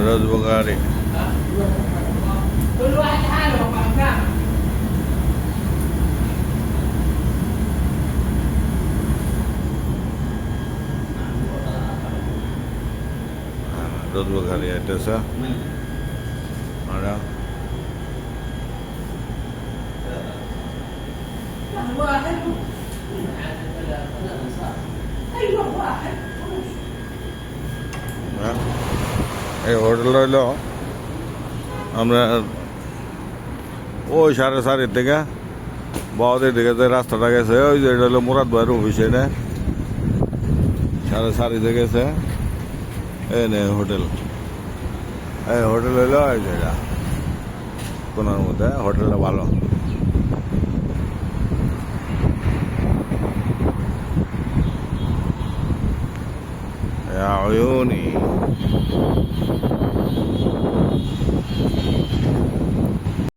রোজবগারি রোজবগারি আইতেছে ada এই hotel হইল আমরা ওই 4:30 থেকে বাউদের দিকে যে রাস্তাটা গেছে ওই যে এটা হলো মুরাদ ভাইয়ের অফিস এটা 4:30 গেছে এই নে হোটেল এই হোটেল হইলো এই জায়গা কোনার মধ্যে হোটেলটা ভালো يا عيوني